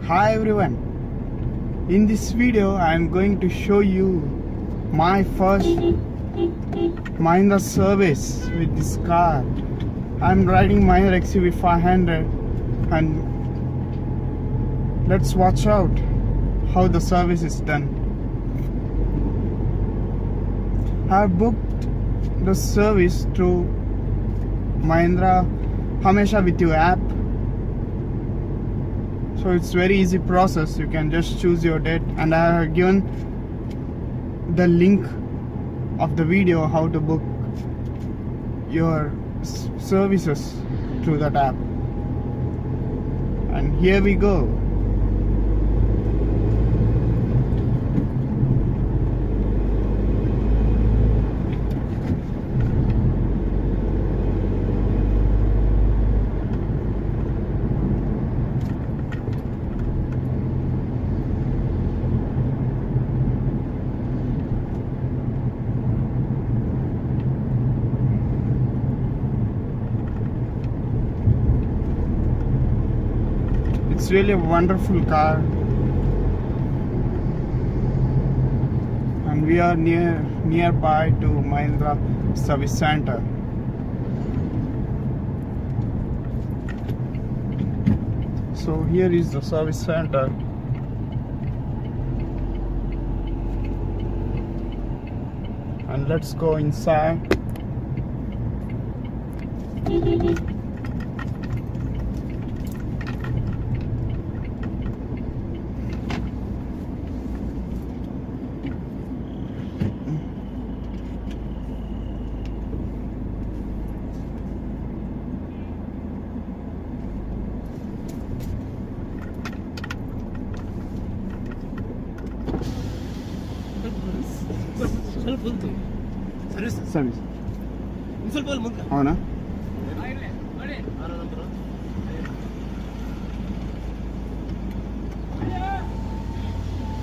Hi everyone, in this video I am going to show you my first Mahindra service with this car. I am riding Mahindra XUV500 and let's watch out how the service is done. I have booked the service through Mahindra Hamesha with You app. So it's very easy process. You can just choose your date, and I have given the link of the video how to book your services through that app. And here we go. It's really a wonderful car, and we are nearby to Mahindra Service Center. So here is the service center. And let's go inside. Service. అవునా?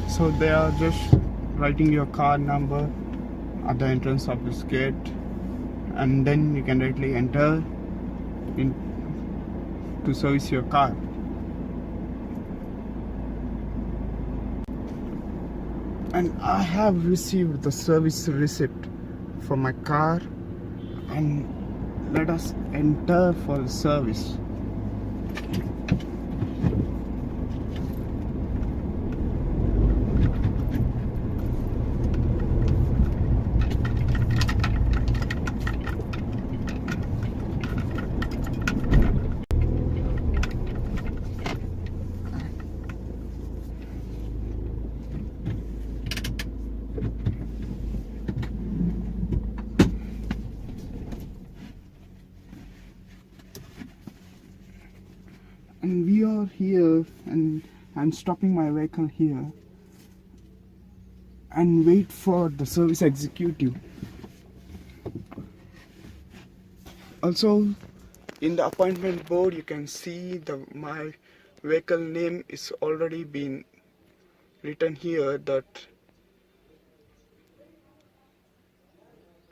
So they are just writing your car number at the entrance of this gate, and then you can directly enter in to service your car. And I have received the service receipt for my car, and let us enter for the service. And we are here, and I'm stopping my vehicle here and wait for the service executive. Also, in the appointment board you can see my vehicle name is already been written here, that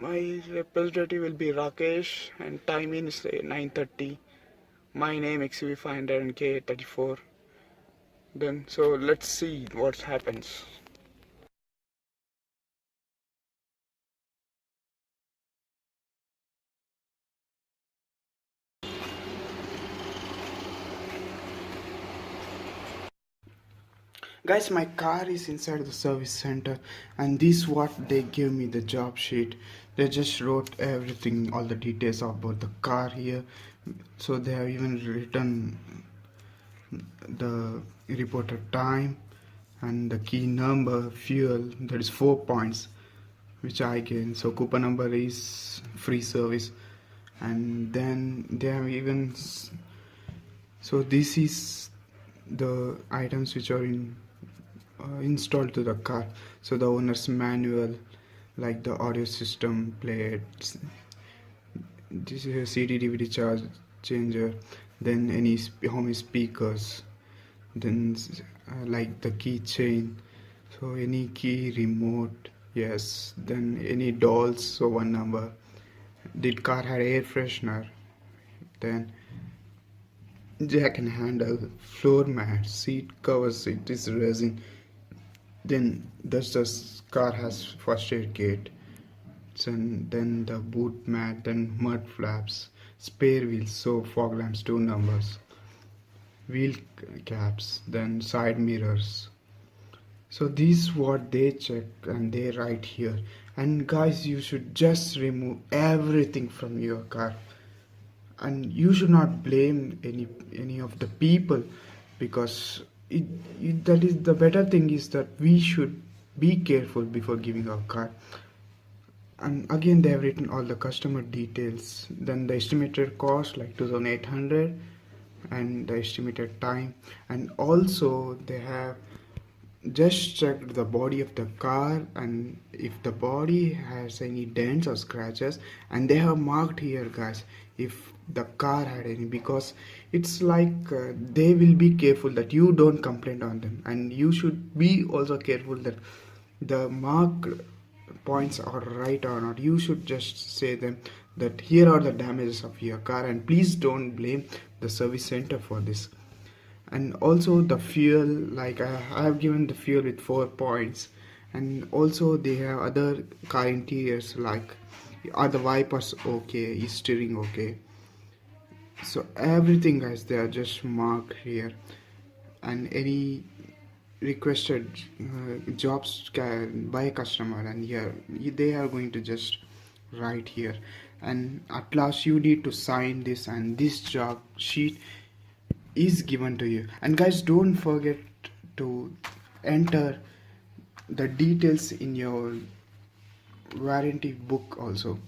my representative will be Rakesh and timing is 9:30. My name XUV500 and K34. Then so let's see what happens. Guys, my car is inside the service center, and this is what they gave me, the job sheet. They just wrote everything, all the details about the car here. So they have even written the reported time and the key number, fuel, that is 4 points which I gained. So coupon number is free service, and then they have even, so this is the items which are installed to the car. So the owner's manual, like the audio system plates, this is a CD DVD charge changer, then any home speakers, then like the keychain, so any key remote, yes, then any dolls, so one number, did car had air freshener, then jack and handle, floor mat, seat covers, it is resin. Then the car has first aid kit. So then the boot mat, then mud flaps, spare wheels, so fog lamps, two numbers, wheel caps, then side mirrors. So these what they check and they write here. And guys, you should just remove everything from your car, and you should not blame any of the people, because that is the better thing is that we should be careful before giving our car. And again they have written all the customer details, then the estimated cost like 2800 and the estimated time, and also they have just checked the body of the car and if the body has any dents or scratches, and they have marked here guys if the car had any, because it's like they will be careful that you don't complain on them, and you should be also careful that the marked points are right or not. You should just say them that here are the damages of your car, and please don't blame the service center for this. And also the fuel, like I have given the fuel with 4 points, and also they have other car interiors like are the wipers okay, is steering okay. So everything guys they are just marked here, and any requested jobs by a customer, and here they are going to just write here, and at last you need to sign this, and this job sheet is given to you. And guys, don't forget to enter the details in your warranty book also.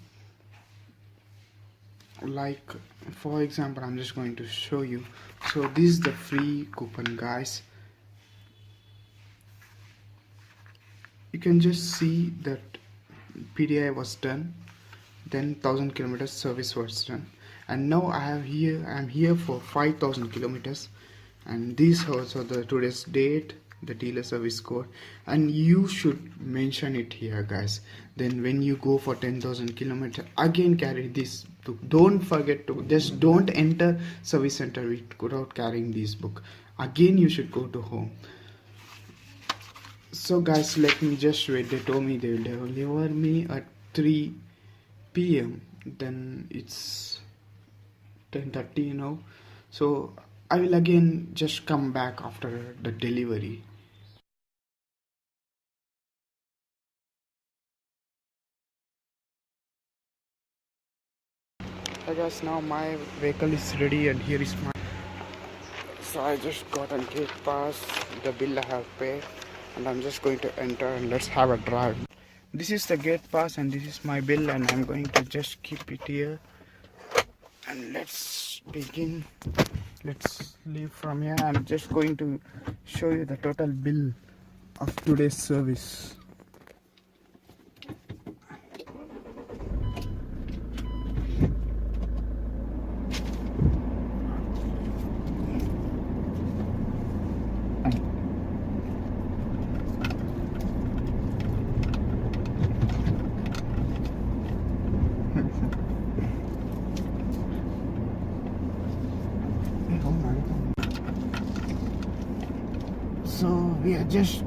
Like for example, I'm just going to show you. So this is the free coupon guys. You can just see that PDI was done, then 1000 kilometers service was done, and now I'm here for 5000 kilometers, and this also the today's date, the dealer service code, and you should mention it here guys. Then when you go for 10,000 kilometers, again carry this book. Don't forget to just don't enter service center without carrying this book. Again you should go to home. So guys, let me just wait. They told me they will deliver me at 3 p.m. then it's 10:30 now, so I will again just come back after the delivery. I guess now my vehicle is ready, and here is my, so I just got a gate pass, the bill I have paid, and I'm just going to enter and let's have a drive. This is the gate pass and this is my bill, and I'm going to just keep it here, and let's begin. Let's leave from here. I'm just going to show you the total bill of today's service. So we are just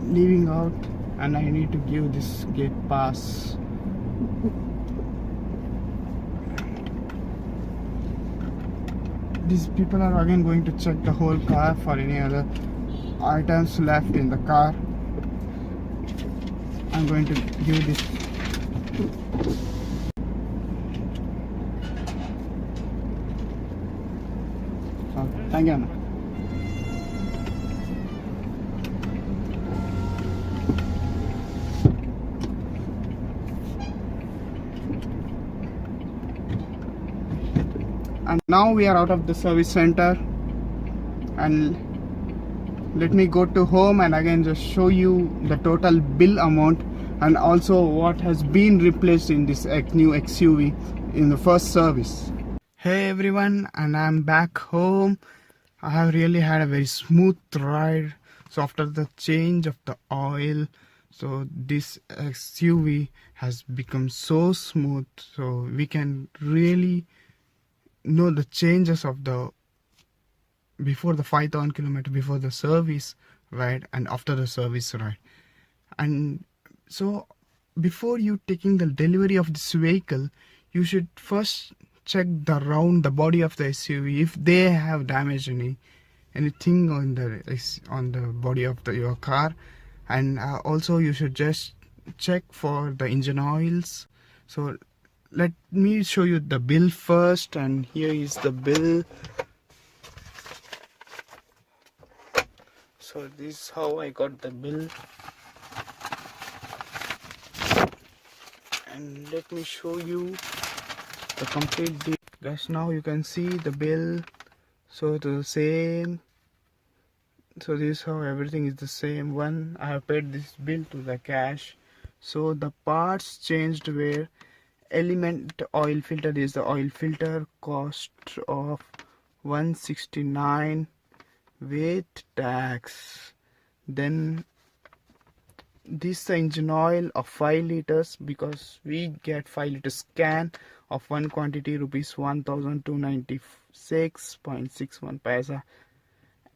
leaving out, and I need to give this gate pass. These people are again going to check the whole car for any other items left in the car. I'm going to give this. Oh, thank you, Anna. And now we are out of the service center, and let me go to home and again just show you the total bill amount and also what has been replaced in this new XUV in the first service. Hey everyone, and I'm back home. I have really had a very smooth ride. So after the change of the oil, so this XUV has become so smooth, so we can really know the changes of the before the 5,000 kilometer, before the service ride and after the service ride. And so before you taking the delivery of this vehicle, you should first check the body of the SUV if they have damaged anything on the body of your car. And also you should just check for the engine oils. So let me show you the bill first, and here is the bill. So this is how I got the bill, and let me show you the complete deal. Guys, now you can see the bill. So the same, so this is how everything is the same one. I have paid this bill to the cash. So the parts changed were element oil filter. This is the oil filter, cost of 169 with tax. Then this the engine oil of 5 liters, because we get 5 liters can of one quantity, rupees 1296.61 paisa.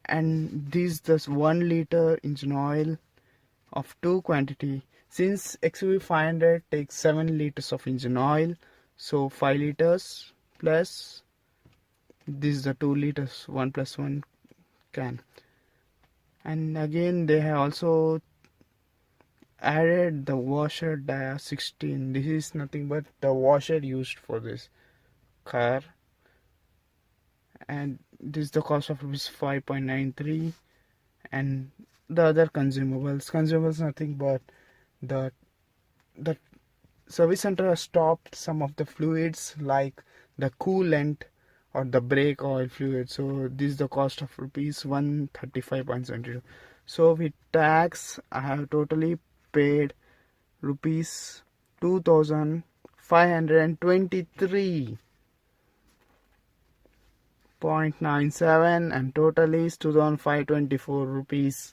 And this the 1 liter engine oil of 2 quantity. Since XUV500 takes 7 liters of engine oil, so 5 liters plus this is the 2 liters, 1 plus 1 can. And again they have also added the washer dia 16. This is nothing but the washer used for this car, and this is the cost of rupees 5.93. And the other consumables nothing but the service center has stopped some of the fluids like the coolant or the brake oil fluid. So this is the cost of rupees 135.72. So with tax I have totally paid rupees 2,523.97, and total is 2,524 rupees.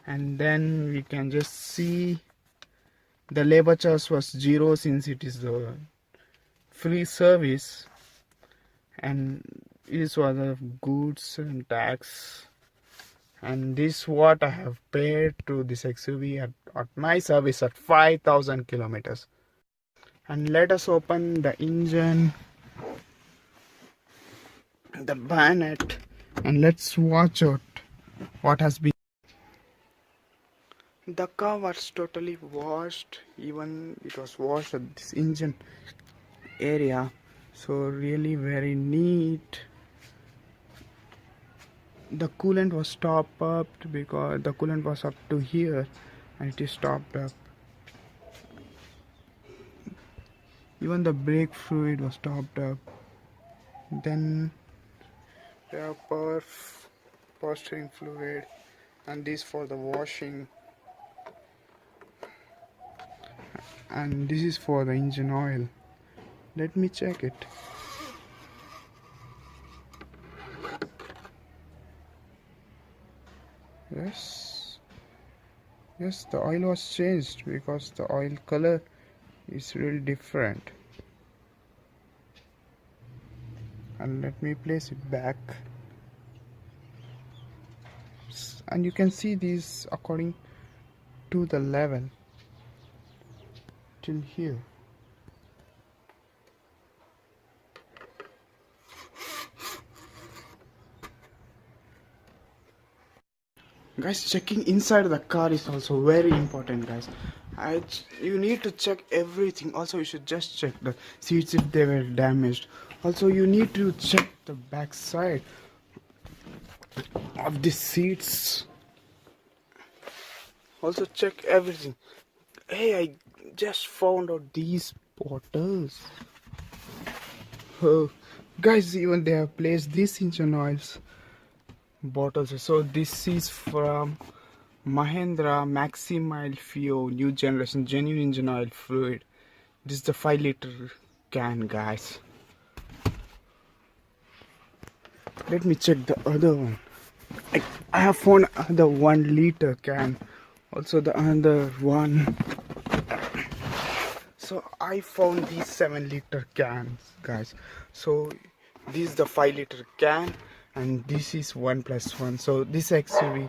And then we can just see the labor charge was 0 since it is the free service, and this was the goods and tax. And this what I have paid to this XUV at my service at 5,000 kilometers. And let us open the engine, the bonnet, and let's watch out what has been. The car was totally washed, even it was washed at this engine area, so really very neat. The coolant was topped up because the coolant was up to here and it is topped up. Even the brake fluid was topped up. Then there are power steering fluid, and this for the washing, and this is for the engine oil. Let me check it. Yes, the oil was changed because the oil color is really different. And let me place it back, and you can see these according to the level till here. Guys, checking inside the car is also very important, guys. You need to check everything. Also, you should just check the seats if they were damaged. Also, you need to check the back side of the seats. Also, check everything. Hey, I just found out these bottles. Oh, guys, even they have placed these engine oils bottles. So this is from Mahindra Maximile Fuel new generation genuine engine oil fluid. This is the 5 liter can, guys. Let me check the other one. I have found the 1 liter can, also the other one. So I found these 7 liter cans, guys. So this is the 5 liter can, and this is 1+1. So this XUV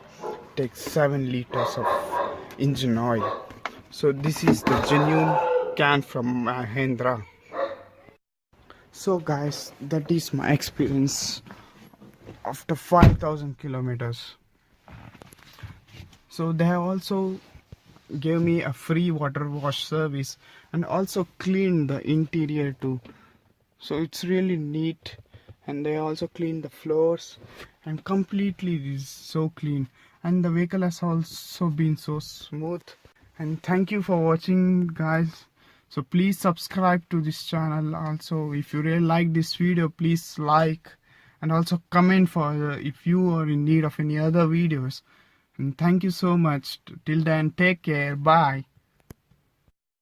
takes 7 liters of engine oil. So this is the genuine can from Mahindra. So guys, that is my experience after 5,000 kilometers. So they have also gave me a free water wash service and also cleaned the interior too. So it's really neat, and they also clean the floors and completely is so clean, and the vehicle has also been so smooth. And thank you for watching, guys. So please subscribe to this channel. Also, if you really like this video, please like and also comment for if you are in need of any other videos. And thank you so much. Till then, take care. Bye.